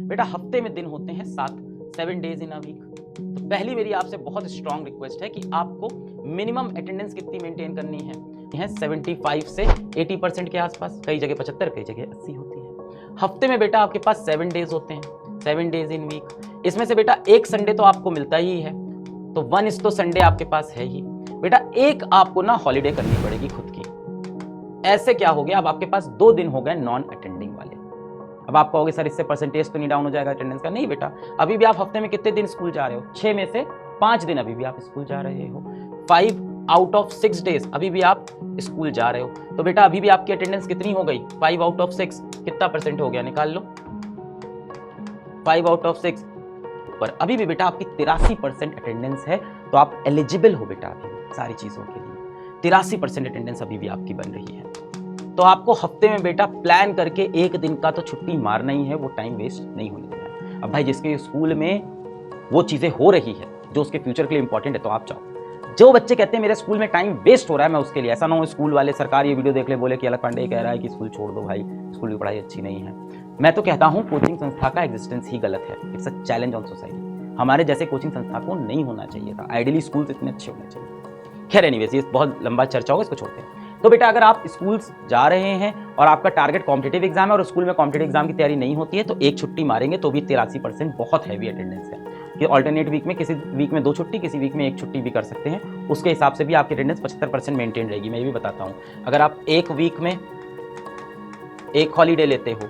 बेटा हफ्ते में दिन होते हैं 7 डेज इन अ वीक। तो पहली मेरी आपसे बहुत स्ट्रांग रिक्वेस्ट है कि आपको मिनिमम अटेंडेंस कितनी मेंटेन करनी है 75 से 80% के आसपास, कई जगह 75, कई जगह 80 होती है। हफ्ते में बेटा आपके पास 7 डेज होते हैं, 7 डेज इन वीक। इसमें से बेटा एक संडे तो आपको मिलता ही है, तो 1 तो संडे आपके पास है ही। बेटा एक आपको ना हॉलीडे करनी पड़ेगी खुद की। ऐसे क्या हो गया, अब आपके पास 2 दिन हो गए नॉन अटेंडिंग वाले। अब आप कहोगे सर इससे परसेंटेज तो नहीं डाउन हो जाएगा अटेंडेंस का? नहीं बेटा, अभी भी आप हफ्ते में कितने दिन स्कूल जा रहे हो? 6 में से 5 दिन अभी भी आप स्कूल जा रहे हो। 5 आउट ऑफ 6 डेज अभी भी आप स्कूल जा रहे हो। तो बेटा अभी भी आपकी अटेंडेंस कितनी हो गई? 5 आउट ऑफ 6 कितना परसेंट हो गया? निकाल लो। 5 आउट ऑफ 6 पर अभी भी बेटा आपकी 83% अटेंडेंस है। तो आप एलिजिबल हो बेटा अभी सारी चीजों के लिए। 83% अटेंडेंस अभी भी आपकी बन रही है। तो आपको हफ्ते में बेटा प्लान करके एक दिन का तो छुट्टी मारना ही है, वो टाइम वेस्ट नहीं होने देना है। अब भाई जिसके स्कूल में वो चीजें हो रही है जो उसके फ्यूचर के लिए इंपॉर्टेंट है, तो आप जाओ। जो बच्चे कहते हैं मेरे स्कूल में टाइम वेस्ट हो रहा है, मैं उसके लिए, ऐसा ना हो स्कूल वाले सरकार ये वीडियो देख ले बोले कि अलग पांडे कह रहा है कि स्कूल छोड़ दो भाई, स्कूल की पढ़ाई अच्छी नहीं है। मैं तो कहता हूँ कोचिंग संस्था का एग्जिस्टेंस ही गलत है। It's a challenge on society. हमारे जैसे कोचिंग संस्था को नहीं होना चाहिए था। आइडियली स्कूल इतने अच्छे होने चाहिए। खैर एनीवेज, ये बहुत लंबा चर्चा होगा, इसको छोड़ते हैं। तो बेटा अगर आप स्कूल्स जा रहे हैं और आपका टारगेट कॉम्पिटिटिव एग्जाम है और स्कूल में कॉम्पिटिटिव एग्जाम की तैयारी नहीं होती है, तो एक छुट्टी मारेंगे तो भी 83% बहुत हैवी अटेंडेंस है कि ऑल्टरनेट वीक में, किसी वीक में 2 छुट्टी, किसी वीक में 1 छुट्टी भी कर सकते हैं। उसके हिसाब से भी आपकी अटेंडेंस 75% मेंटेन रहेगी। मैं ये भी बताता हूँ, अगर आप एक वीक में 1 हॉलीडे लेते हो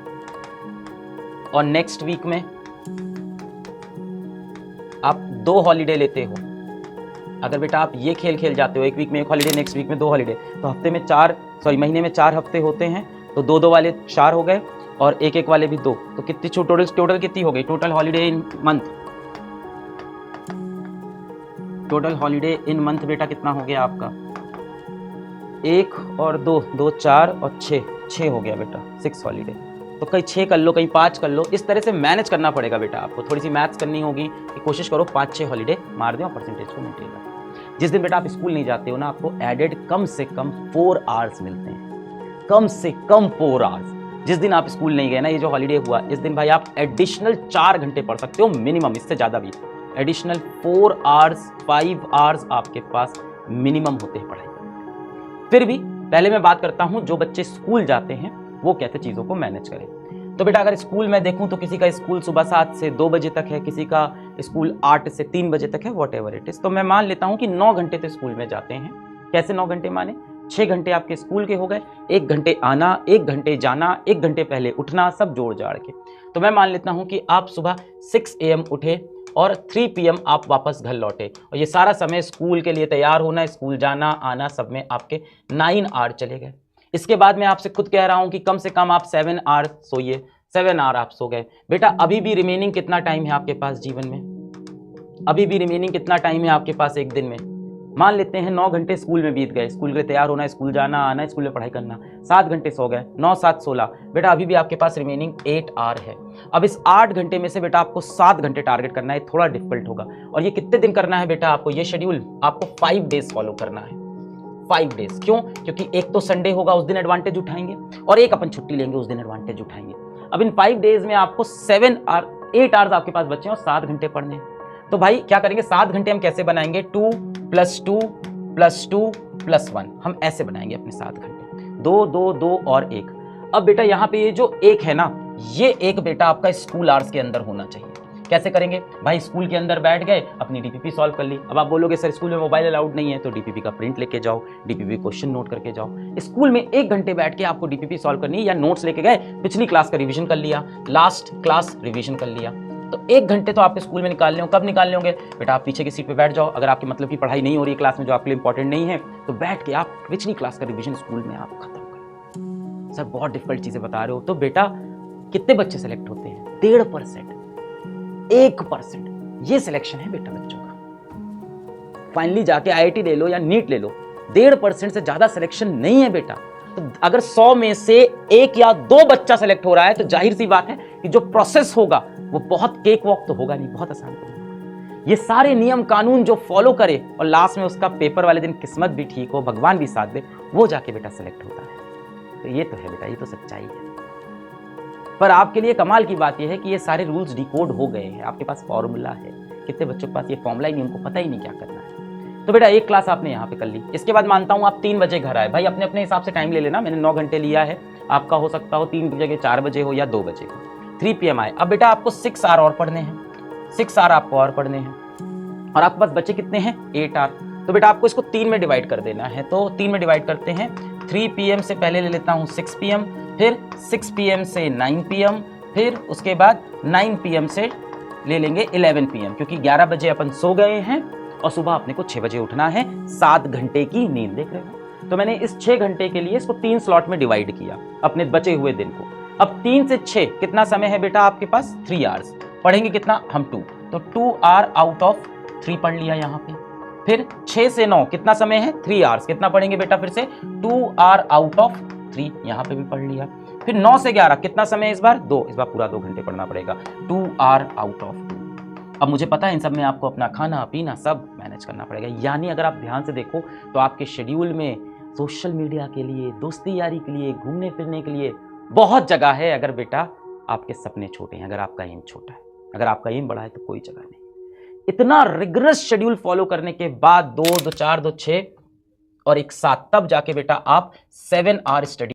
और नेक्स्ट वीक में आप 2 हॉलीडे लेते हो, अगर बेटा आप ये खेल खेल जाते हो, एक वीक में 1 हॉलीडे, नेक्स्ट वीक में 2 हॉलीडे, तो महीने में 4 हफ्ते होते हैं, तो 2 वाले 4 हो गए और 1 वाले भी 2, तो कितनी टोटल कितनी हो गई? टोटल हॉलीडे इन मंथ, टोटल हॉलीडे इन मंथ बेटा कितना हो गया आपका? 1 और 2, 2 4 और 6 हो गया बेटा, 6 हॉलीडे। तो कहीं 6 कर लो, कहीं 5 कर लो, इस तरह से मैनेज करना पड़ेगा बेटा आपको। थोड़ी सी मैथ्स करनी होगी कि कोशिश करो 5-6 हॉलीडे मार दें और परसेंटेज को मेंटेन रखें। जिस दिन बेटा आप स्कूल नहीं जाते हो ना, आपको एडेड कम से कम 4 आवर्स मिलते हैं, कम से कम 4 आवर्स। जिस दिन आप स्कूल नहीं गए ना, ये जो हॉलीडे हुआ, इस दिन भाई आप एडिशनल 4 घंटे पढ़ सकते हो मिनिमम, इससे ज़्यादा भी। एडिशनल 4 आवर्स, 5 आवर्स आपके पास मिनिमम होते हैं पढ़ाई। फिर भी पहले मैं बात करता हूँ जो बच्चे स्कूल जाते हैं वो कैसे चीज़ों को मैनेज करें। तो बेटा अगर स्कूल में देखूं तो किसी का स्कूल सुबह 7 से 2 बजे तक है, किसी का स्कूल 8 से 3 बजे तक है, वॉट एवर इट इज। तो मैं मान लेता हूं कि 9 घंटे तो स्कूल में जाते हैं। कैसे 9 घंटे माने? 6 घंटे आपके स्कूल के हो गए, 1 घंटे आना, 1 घंटे जाना, 1 घंटे पहले उठना, सब जोड़ जाड़ के। तो मैं मान लेता हूं कि आप सुबह 6 AM उठे और 3 PM आप वापस घर लौटे, और ये सारा समय स्कूल के लिए तैयार होना, स्कूल जाना आना, सब में आपके 9 आवर चले गए। इसके बाद मैं आपसे खुद कह रहा हूं कि कम से कम आप 7 आवर सोइए, 7 आवर आप सो गए। बेटा अभी भी रिमेनिंग कितना टाइम है आपके पास जीवन में? अभी भी रिमेनिंग कितना टाइम है आपके पास एक दिन में? मान लेते हैं 9 घंटे स्कूल में बीत गए, स्कूल के लिए तैयार होना, स्कूल जाना आना, स्कूल में पढ़ाई करना, 7 घंटे सो गए, 9 7 16। बेटा अभी भी आपके पास रिमेनिंग 8 आवर है। अब इस 8 घंटे में से बेटा आपको 7 घंटे टारगेट करना है, थोड़ा डिफिकल्ट होगा। और ये कितने दिन करना है बेटा आपको? ये शेड्यूल आपको 5 डेज फॉलो करना है। 5 डेज क्यों? क्योंकि एक तो संडे होगा, उस दिन एडवांटेज उठाएंगे, और एक अपन छुट्टी लेंगे, उस दिन एडवांटेज उठाएंगे। अब इन 5 डेज में आपको 8 आवर्स आपके पास बचे और 7 घंटे पढ़ने। तो भाई क्या करेंगे, 7 घंटे हम कैसे बनाएंगे? 2 + 2 + 2 + 1, हम ऐसे बनाएंगे अपने 7 घंटे। 2 2 2 और 1। अब बेटा यहाँ पे ये जो 1 है ना, ये 1 बेटा आपका स्कूल आवर्स के अंदर होना चाहिए। कैसे करेंगे भाई? स्कूल के अंदर बैठ गए, अपनी डीपीपी सॉल्व कर ली। अब आप बोलोगे सर स्कूल में मोबाइल अलाउड नहीं है, तो डीपीपी का प्रिंट लेके जाओ, डीपीपी क्वेश्चन नोट करके जाओ। स्कूल में 1 घंटे बैठ के आपको डीपीपी सॉल्व करनी है, या नोट्स लेके गए, पिछली क्लास का रिवीजन कर लिया, लास्ट क्लास रिवीजन कर लिया। तो 1 घंटे तो आपके स्कूल में निकालने हो। कब निकालने होंगे बेटा? आप पीछे की सीट पे बैठ जाओ। अगर आपकी मतलब की पढ़ाई नहीं हो रही है क्लास में, जो आपके लिए इंपॉर्टेंट नहीं है, तो बैठ के आप पिछली क्लास का रिवीजन स्कूल में आप खत्म करें। सर बहुत डिफिकल्ट चीजें बता रहे हो। तो बेटा कितने बच्चे सेलेक्ट होते हैं? 1.5%, 1%। ये सिलेक्शन है बेटा बच्चों का। फाइनली जाके IIT ले लो या नीट ले लो, 1.5% से ज्यादा सिलेक्शन नहीं है बेटा। तो अगर 100 में से 1 या 2 बच्चा सेलेक्ट हो रहा है, तो जाहिर सी बात है कि जो प्रोसेस होगा वो बहुत केक वॉक तो होगा नहीं, बहुत आसान तो होगा। ये सारे नियम कानून जो फॉलो करे और लास्ट में उसका पेपर वाले दिन किस्मत भी ठीक हो, भगवान भी साथ दे, वो जाके बेटा सेलेक्ट होता है। तो ये तो है बेटा, ये तो सच्चाई है। पर आपके लिए कमाल की बात यह है कि ये सारे रूल्स डिकोड हो गए हैं, आपके पास फॉर्मूला है। कितने बच्चों के पास ये फॉर्मूला ही नहीं, उनको पता ही नहीं क्या करना है। तो बेटा एक क्लास आपने यहाँ पे कर ली, इसके बाद मानता हूँ आप 3 बजे घर आए। भाई अपने अपने हिसाब से टाइम ले लेना, मैंने 9 घंटे लिया है, आपका हो सकता हो 3 की जगह 4 बजे हो या 2 बजे हो। 3 PM आए। अब बेटा आपको 6 आवर और पढ़ने हैं, 6 आवर आपको और पढ़ने हैं, और आपके पास बचे कितने हैं 8 आवर। तो बेटा आपको इसको 3 में डिवाइड कर देना है। तो 3 में डिवाइड करते हैं। 3 PM से पहले ले लेता हूँ 6 PM, फिर 6 PM से 9 PM, फिर उसके बाद 9 PM से ले लेंगे 11 PM, क्योंकि 11 बजे अपन सो गए हैं और सुबह अपने को 6 बजे उठना है। 7 घंटे की नींद, देख रहे हो। तो मैंने इस 6 घंटे के लिए इसको 3 स्लॉट में डिवाइड किया अपने बचे हुए दिन को। अब 3 से 6 कितना समय है बेटा आपके पास 3 आवर्स। पढ़ेंगे कितना हम 2, तो 2 आवर आउट ऑफ 3 पढ़ लिया यहाँ पे। फिर 6 से 9 कितना समय है 3 आवर्स, कितना पढ़ेंगे बेटा फिर से 2 आवर आउट ऑफ 3, यहाँ पे भी पढ़ लिया। फिर 9 से 11 कितना समय है इस बार 2, इस बार पूरा 2 घंटे पढ़ना पड़ेगा, 2 आवर आउट ऑफ 2। अब मुझे पता है इन सब में आपको अपना खाना पीना सब मैनेज करना पड़ेगा। यानी अगर आप ध्यान से देखो तो आपके शेड्यूल में सोशल मीडिया के लिए, दोस्ती यारी के लिए, घूमने फिरने के लिए बहुत जगह है, अगर बेटा आपके सपने छोटे हैं, अगर आपका एम छोटा है। अगर आपका एम बड़ा है तो कोई जगह नहीं। इतना रिगरस शेड्यूल फॉलो करने के बाद 2, 2, 4, 2, 6 और एक 7, तब जाके बेटा आप 7 आवर स्टडी